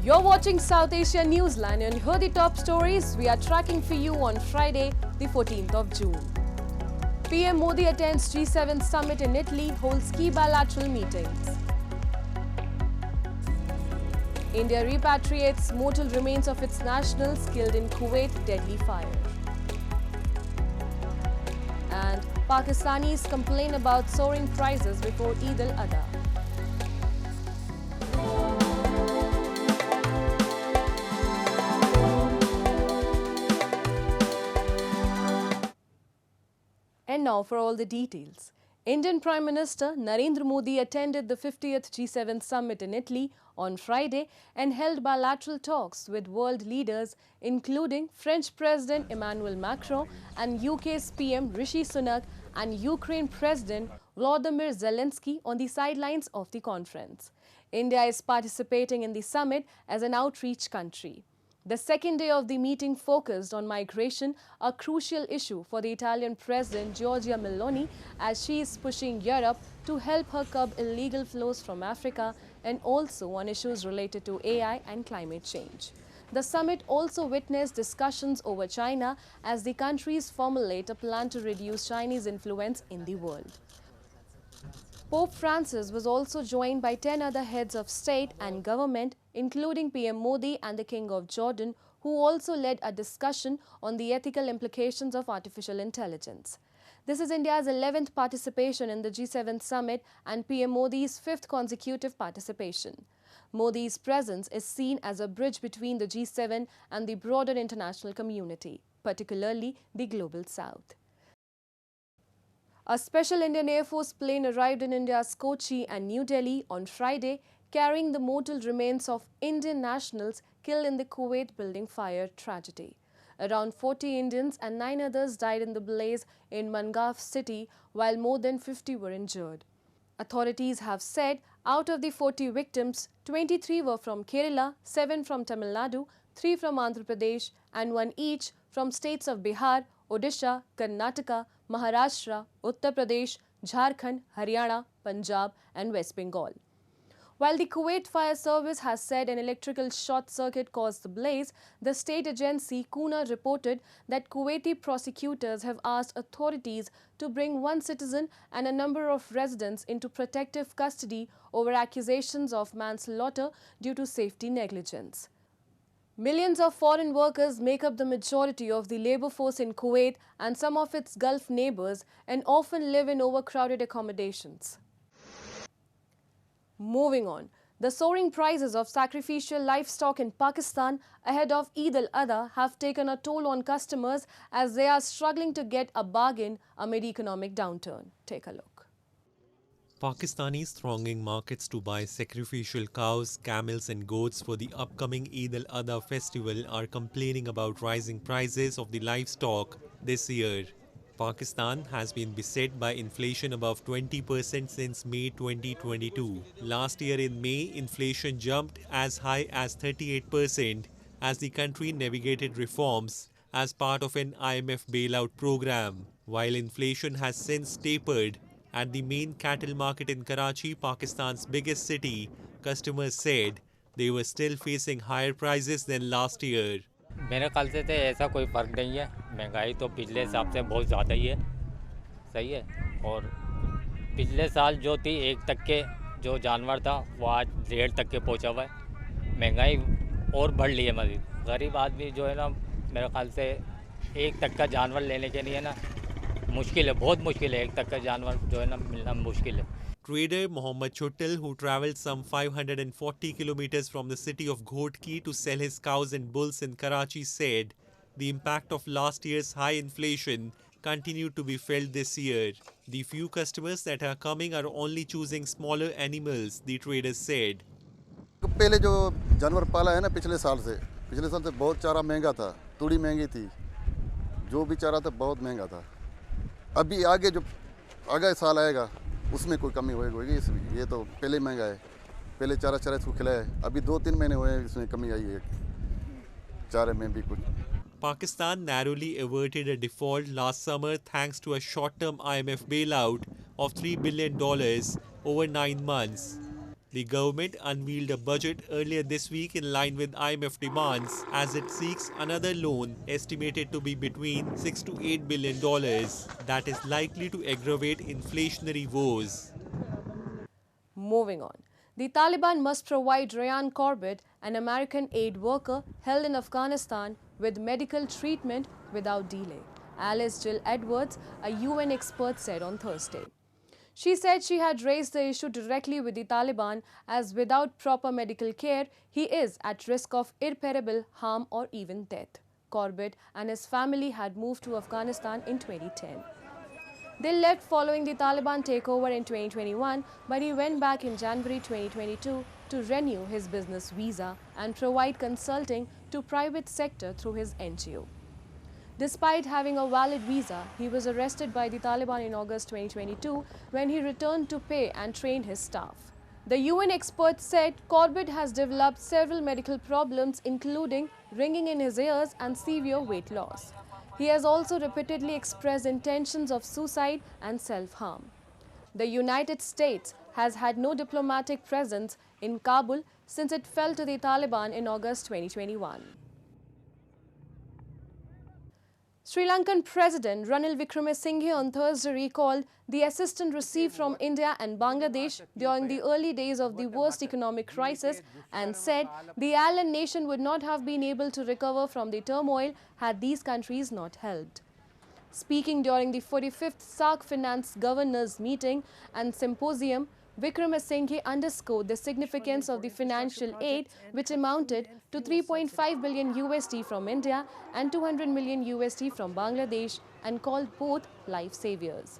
You're watching South Asia Newsline and here are the top stories we are tracking for you on Friday, the 14th of June. PM Modi attends G7 summit in Italy, holds key bilateral meetings. India repatriates mortal remains of its nationals killed in Kuwait deadly fire. And Pakistanis complain about soaring prices before Eid al-Adha. And now for all the details. Indian Prime Minister Narendra Modi attended the 50th G7 summit in Italy on Friday and held bilateral talks with world leaders including French President Emmanuel Macron and UK's PM Rishi Sunak and Ukraine President Volodymyr Zelensky on the sidelines of the conference. India is participating in the summit as an outreach country. The second day of the meeting focused on migration, a crucial issue for the Italian President Giorgia Meloni as she is pushing Europe to help her curb illegal flows from Africa and also on issues related to AI and climate change. The summit also witnessed discussions over China as the countries formulate a plan to reduce Chinese influence in the world. Pope Francis was also joined by 10 other heads of state and government, including PM Modi and the King of Jordan, who also led a discussion on the ethical implications of artificial intelligence. This is India's 11th participation in the G7 summit and PM Modi's 5th consecutive participation. Modi's presence is seen as a bridge between the G7 and the broader international community, particularly the Global South. A special Indian Air Force plane arrived in India's Kochi and New Delhi on Friday, carrying the mortal remains of Indian nationals killed in the Kuwait building fire tragedy. Around 40 Indians and 9 others died in the blaze in Mangav city, while more than 50 were injured. Authorities have said out of the 40 victims, 23 were from Kerala, 7 from Tamil Nadu, 3 from Andhra Pradesh and 1 each from states of Bihar, Odisha, Karnataka, Maharashtra, Uttar Pradesh, Jharkhand, Haryana, Punjab and West Bengal. While the Kuwait Fire Service has said an electrical short circuit caused the blaze, the state agency Kuna reported that Kuwaiti prosecutors have asked authorities to bring 1 citizen and a number of residents into protective custody over accusations of manslaughter due to safety negligence. Millions of foreign workers make up the majority of the labor force in Kuwait and some of its Gulf neighbors and often live in overcrowded accommodations. Moving on, the soaring prices of sacrificial livestock in Pakistan ahead of Eid al-Adha have taken a toll on customers as they are struggling to get a bargain amid economic downturn. Take a look. Pakistanis thronging markets to buy sacrificial cows, camels and goats for the upcoming Eid al-Adha festival are complaining about rising prices of the livestock this year. Pakistan has been beset by inflation above 20% since May 2022. Last year in May, inflation jumped as high as 38% as the country navigated reforms as part of an IMF bailout program. While inflation has since tapered, at the main cattle market in Karachi, Pakistan's biggest city, customers said they were still facing higher prices than last year. मेरे ख्याल से तो ऐसा कोई फ़र्क नहीं है। महंगाई तो पिछले हिसाब से बहुत ज़्यादा ही है, सही है। और पिछले साल जो थी 1 तक के जो जानवर था वो आज 1.5 तक के पहुंचा हुआ है। महंगाई और बढ़ रही है मज़ीद। गरीब आदमी जो है ना, मेरे ख्याल से 1 तक का जानवर लेने के लिए ना मुश्किल है, बहुत मुश्किल है। 1 तक का जानवर जो है ना मिलना मुश्किल है। Trader Mohammad Chuttal, who travelled some 540 kilometers from the city of Ghotki to sell his cows and bulls in Karachi, said the impact of last year's high inflation continued to be felt this year. The few customers that are coming are only choosing smaller animals, the traders said. पहले जो जानवर पाला है ना पिछले साल से बहुत चारा महंगा था, तूड़ी महंगी थी, जो भी चारा था बहुत महंगा था। अभी आगे जो आगे साल आएगा उसमें कोई कमी होगी इसमें। ये तो पहले महंगा है, पहले चारा इसको खिलाया है, अभी 2-3 महीने हुए हैं इसमें कमी आई है चारे में भी कुछ। Pakistan narrowly averted a default last summer thanks to a short-term IMF bailout of $3 billion over 9 months. The government unveiled a budget earlier this week in line with IMF demands as it seeks another loan estimated to be between $6 to $8 billion that is likely to aggravate inflationary woes. Moving on. The Taliban must provide Ryan Corbett, an American aid worker held in Afghanistan, with medical treatment without delay, Alice Jill Edwards, a UN expert, said on Thursday. She said she had raised the issue directly with the Taliban as without proper medical care, he is at risk of irreparable harm or even death. Corbett and his family had moved to Afghanistan in 2010. They left following the Taliban takeover in 2021, but he went back in January 2022 to renew his business visa and provide consulting to private sector through his NGO. Despite having a valid visa, he was arrested by the Taliban in August 2022 when he returned to pay and train his staff. The UN expert said Corbett has developed several medical problems, including ringing in his ears and severe weight loss. He has also repeatedly expressed intentions of suicide and self-harm. The United States has had no diplomatic presence in Kabul since it fell to the Taliban in August 2021. Sri Lankan President Ranil Wickremesinghe on Thursday recalled the assistance received from India and Bangladesh during the early days of the worst economic crisis and said the island nation would not have been able to recover from the turmoil had these countries not helped. Speaking during the 45th SAARC Finance Governors Meeting and Symposium, Wickremesinghe underscored the significance of the financial aid, which amounted to $3.5 billion USD from India and $200 million USD from Bangladesh, and called both life saviors.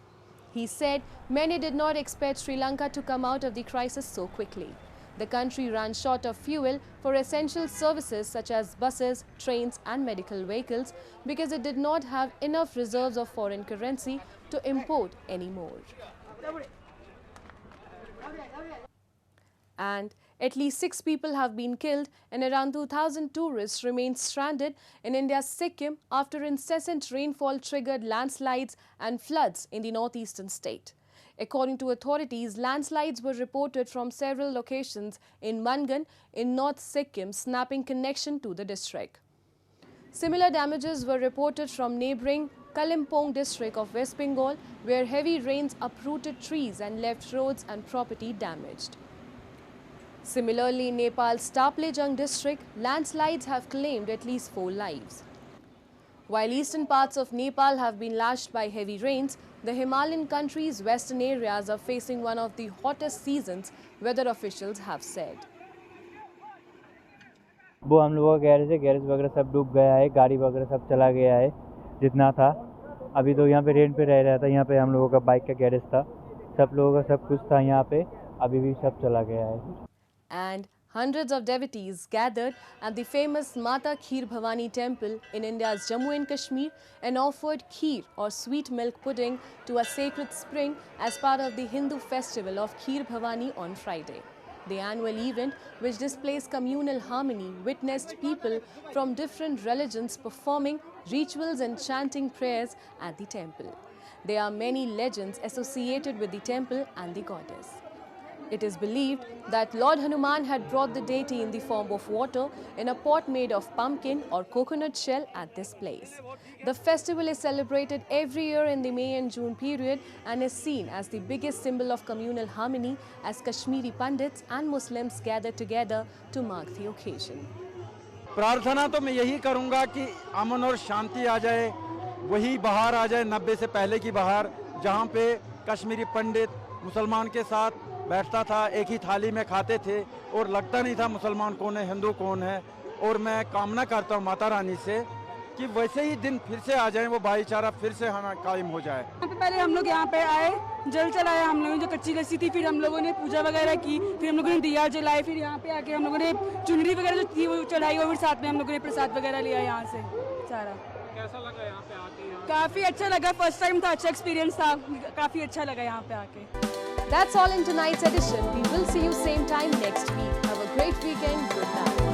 He said many did not expect Sri Lanka to come out of the crisis so quickly. The country ran short of fuel for essential services such as buses, trains and medical vehicles because it did not have enough reserves of foreign currency to import anymore. And at least 6 people have been killed and around 2,000 tourists remain stranded in India's Sikkim after incessant rainfall triggered landslides and floods in the northeastern state. According to authorities, landslides were reported from several locations in Mangan in North Sikkim, snapping connection to the district. Similar damages were reported from neighbouring Kalimpong district of West Bengal, where heavy rains uprooted trees and left roads and property damaged. Similarly, in Nepal's Taplejung district, landslides have claimed at least 4 lives. While eastern parts of Nepal have been lashed by heavy rains, the Himalayan country's western areas are facing one of the hottest seasons, weather officials have said. वो हम लोगों का garage वगैरह सब डूब गया है, गाड़ी वगैरह सब चला गया है जितना था। अभी तो यहाँ पे रेंट पे रह रहा था, यहाँ पे हम लोगों का बाइक का गैरेज था, सब लोगों का सब कुछ था यहाँ पे, अभी भी सब चला गया है। And hundreds of devotees gathered at the famous Mata Kheer Bhavani temple in India's Jammu and Kashmir and offered kheer or sweet milk pudding to a sacred spring as part of the Hindu festival of Kheer Bhavani on Friday. The annual event, which displays communal harmony, witnessed people from different religions performing rituals and chanting prayers at the temple. There are many legends associated with the temple and the goddess. It is believed that Lord Hanuman had brought the deity in the form of water in a pot made of pumpkin or coconut shell at this place. The festival is celebrated every year in the May and June period and is seen as the biggest symbol of communal harmony as Kashmiri Pandits and Muslims gather together to mark the occasion. प्रार्थना तो मैं यही करूंगा कि अमन और शांति आ जाए, वही बहार आ जाए 90 से पहले की बहार, जहां पे कश्मीरी पंडित मुसलमान के साथ बैठता था, एक ही थाली में खाते थे और लगता नहीं था मुसलमान कौन है हिंदू कौन है। और मैं कामना करता हूं माता रानी से कि वैसे ही दिन फिर से आ जाएं, वो भाईचारा फिर से हमें कायम हो जाए। पहले हम लोग यहाँ पे आए, जल चलाया हम लोगों ने, जो कच्ची लस्सी थी, फिर हम लोगों ने पूजा वगैरह की, फिर हम लोगों ने दिया जलाए, फिर यहाँ पे आके हम लोगों ने चुनरी वगैरह जो थी वो चढ़ाई और फिर साथ में हम लोगों ने प्रसाद वगैरह लिया यहाँ से सारा। कैसा लगा यहाँ पे आके? काफ़ी अच्छा लगा, फर्स्ट टाइम था, अच्छा एक्सपीरियंस था, काफ़ी अच्छा लगा यहाँ पे आके। That's all in tonight's edition. We will see you same time next week. Have a great weekend. Good night.